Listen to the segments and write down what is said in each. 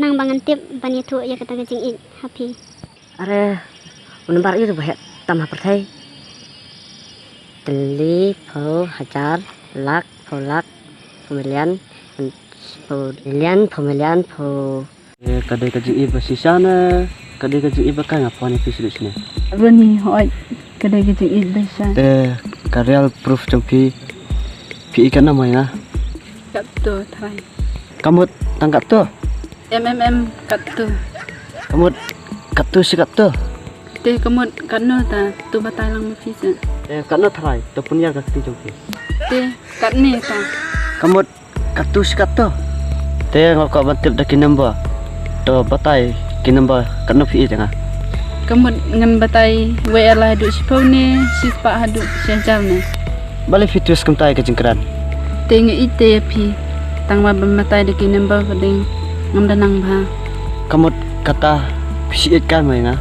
Kenang bangan tip bani tu ya kata gajing it happy. Are unembar itu bahaya tamah pertai. Teli pau hajar lak pemilihan pau kadai gajing it basisana kadai gajing it bakal ngapon episode sini. Rani hoi kadai gajing it basa. Karyal proof jampi pi ikan namanya. Kat tu try. Kamu tangkap tu. Kat tu. Kamu kat tu si kat tu. Te kamut kat no ta tu batai lang mafisa. Kat no try tu punya kat tu jampi. Te kat ni ta. Kamu kat tu si kat tu. Ngok kau bantip dah kinamba. Tu batai kinamba kat no pi jangan. Kamut ngan batai we ala hadu sipau ni sispa hadu sejam ni. Balik fitus kentai ke jengkeran. Te nge ite pi tang ma batai de kinamba kading ngam danang ba. Kamu kata pisi ikan mai nga.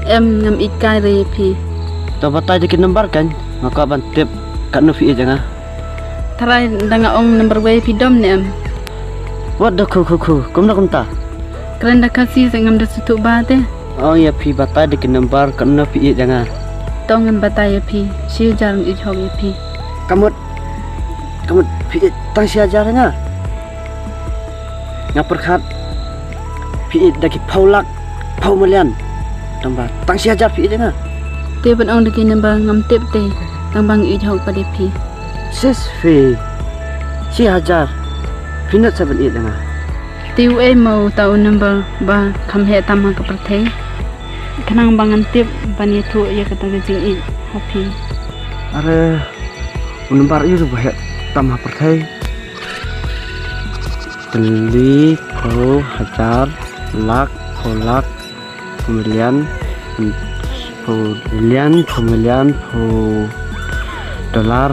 Ngam ikai re pi. Tu batai de kinambar kan. Ngok kau bantip kat no pi jangan. Try danga ong number we pi dom ni What the ku. Kumna kumta. Keren dah kasih ngam dah sutuk ba te. Oh ya pi batai de kinambar kat no pi jangan. Tong ngam batai pi si jarang i hog pi. Kamu pi tang si ajarnya. Ngapur khat pi daki pau melian. Tambah tang si ajar pi jangan. Te ban ong deki number ngam tip te tang bang i hog pada pi. Sis fi si ajar pinat saban i jangan. Tiu mau tahu number ba kam he tamah ke pertai. Kenang bangan tip bani tu ya kata gajing i happy. Are unembar itu bahaya tamah pertai. Teli pau hajar lak pemilihan dolar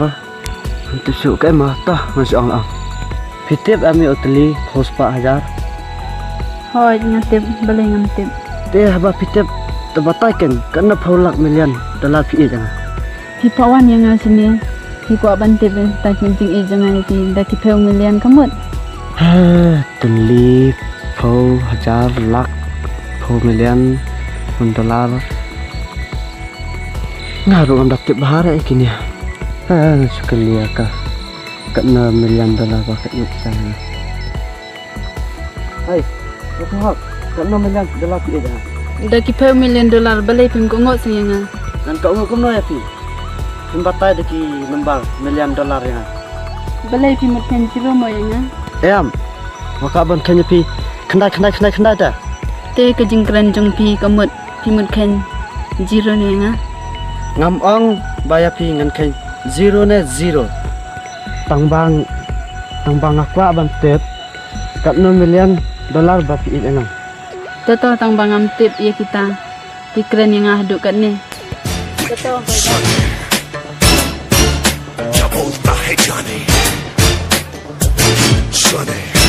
untuk suka mata masya Allah. Fitip ami utli hospa hajar. Hoi ngatip balik ngam tip. Te haba fitip tebataikan karena paulak milian dolar pi jangan. Pi pawan yang ngasini. Pi ko ban tip ta gajing i jangan pi da ki peu milian kamut. Teli pau hajar lak pau milian dolar. Ngaruh am dapat bahara ikini. Sekali ka. Kena milian dolar pakai yuk sana. Hai, kau kena milian dolar pi jangan. Da ki peu milian dolar balik pim ko ngot sayanga. Dan kau ngukum no ya pi. Pembatai deki lembar milian dolar ya. Balik pi mut pen jiro mo yanga. Am, maka ban kenya pi kendai dah. Te gajing keren jong pi kamut pi mut ken jiro ni yanga. Ngam ong baya pi ngan ken zero. Tangbang akwa ban tip kat no milian dolar ba pi enang. Toto tang bangam tip ya kita. Pi keren yang haduk kat ni. Toto Double the Johnny. Sonny.